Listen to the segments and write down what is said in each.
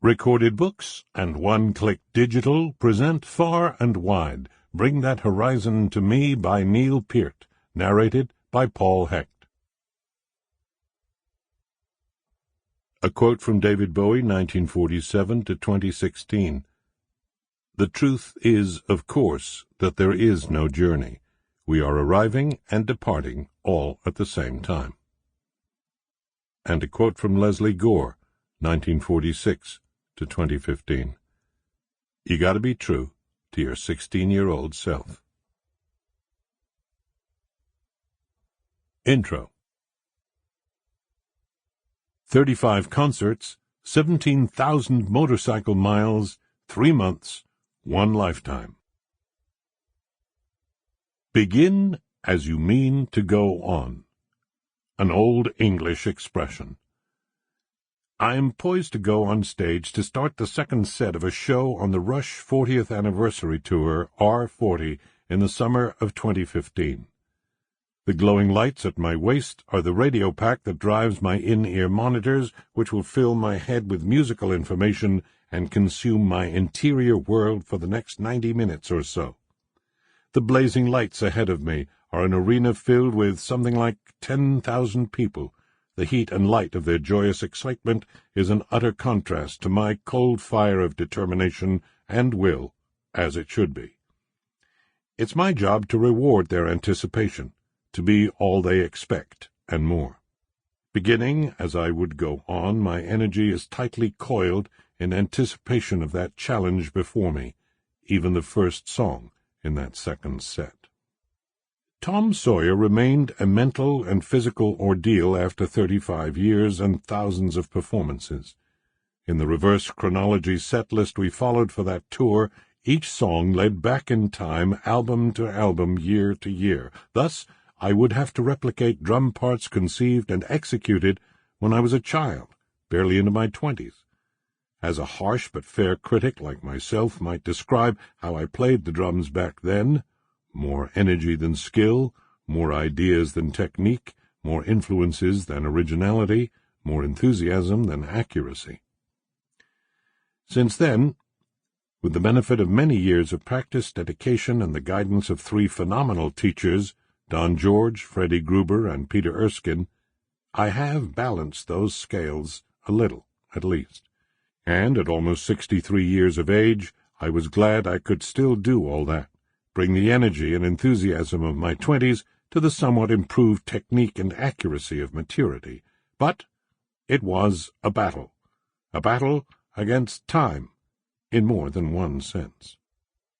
Recorded books and one-click digital present Far and Wide, Bring That Horizon to Me by Neil Peart, narrated by Paul Hecht. A quote from David Bowie, 1947 to 2016. The truth is, of course, that there is no journey. We are arriving and departing all at the same time. And a quote from Leslie Gore, 1946 to 2015. You gotta be true to your 16-year-old self. Intro. 35 concerts, 17,000 motorcycle miles, 3 months, 1 lifetime. Begin as you mean to go on. An old English expression. I am poised to go on stage to start the second set of a show on the Rush 40th Anniversary Tour, R40, in the summer of 2015. The glowing lights at my waist are the radio pack that drives my in-ear monitors, which will fill my head with musical information and consume my interior world for the next 90 minutes or so. The blazing lights ahead of me are an arena filled with something like 10,000 people. The heat and light of their joyous excitement is an utter contrast to my cold fire of determination and will, as it should be. It's my job to reward their anticipation, to be all they expect, and more. Beginning as I would go on, my energy is tightly coiled in anticipation of that challenge before me, even the first song in that second set. Tom Sawyer remained a mental and physical ordeal after 35 years and thousands of performances. In the reverse chronology set list we followed for that tour, each song led back in time, album to album, year to year. Thus, I would have to replicate drum parts conceived and executed when I was a child, barely into my 20s. As a harsh but fair critic like myself might describe how I played the drums back then, more energy than skill, more ideas than technique, more influences than originality, more enthusiasm than accuracy. Since then, with the benefit of many years of practice, dedication, and the guidance of 3 phenomenal teachers, Don George, Freddie Gruber, and Peter Erskine, I have balanced those scales a little, at least. And at almost 63 years of age, I was glad I could still do all that, bring the energy and enthusiasm of my 20s to the somewhat improved technique and accuracy of maturity. But it was a battle against time, in more than one sense.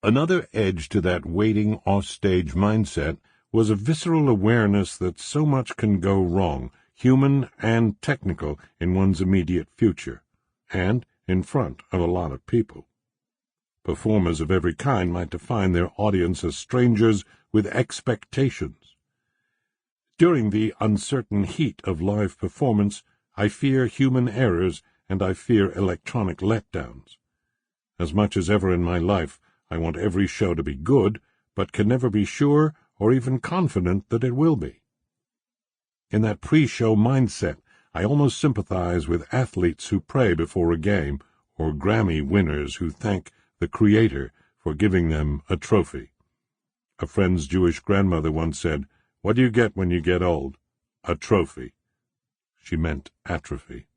Another edge to that waiting off-stage mindset was a visceral awareness that so much can go wrong, human and technical, in one's immediate future, and in front of a lot of people. Performers of every kind might define their audience as strangers with expectations. During the uncertain heat of live performance, I fear human errors and I fear electronic letdowns. As much as ever in my life, I want every show to be good, but can never be sure or even confident that it will be. In that pre-show mindset, I almost sympathize with athletes who pray before a game, or Grammy winners who thank the Creator for giving them a trophy. A friend's Jewish grandmother once said, "What do you get when you get old? A trophy." She meant atrophy.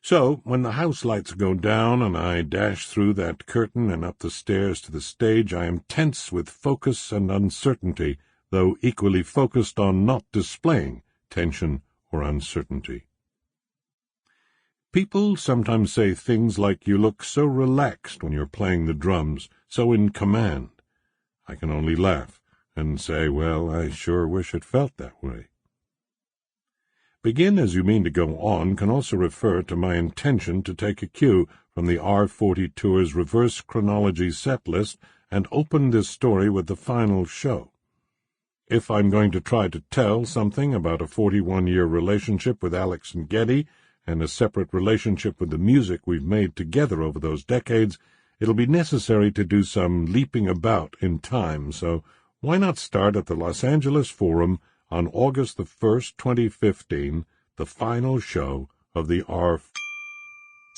So, when the house lights go down and I dash through that curtain and up the stairs to the stage, I am tense with focus and uncertainty, though equally focused on not displaying tension or uncertainty. People sometimes say things like, "You look so relaxed when you're playing the drums, so in command." I can only laugh and say, well, I sure wish it felt that way. Begin as you mean to go on can also refer to my intention to take a cue from the R40 Tour's reverse chronology set list and open this story with the final show. If I'm going to try to tell something about a 41-year relationship with Alex and Geddy, and a separate relationship with the music we've made together over those decades, it'll be necessary to do some leaping about in time, so why not start at the Los Angeles Forum on August the 1st, 2015, the final show of the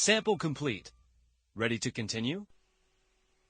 Sample complete. Ready to continue?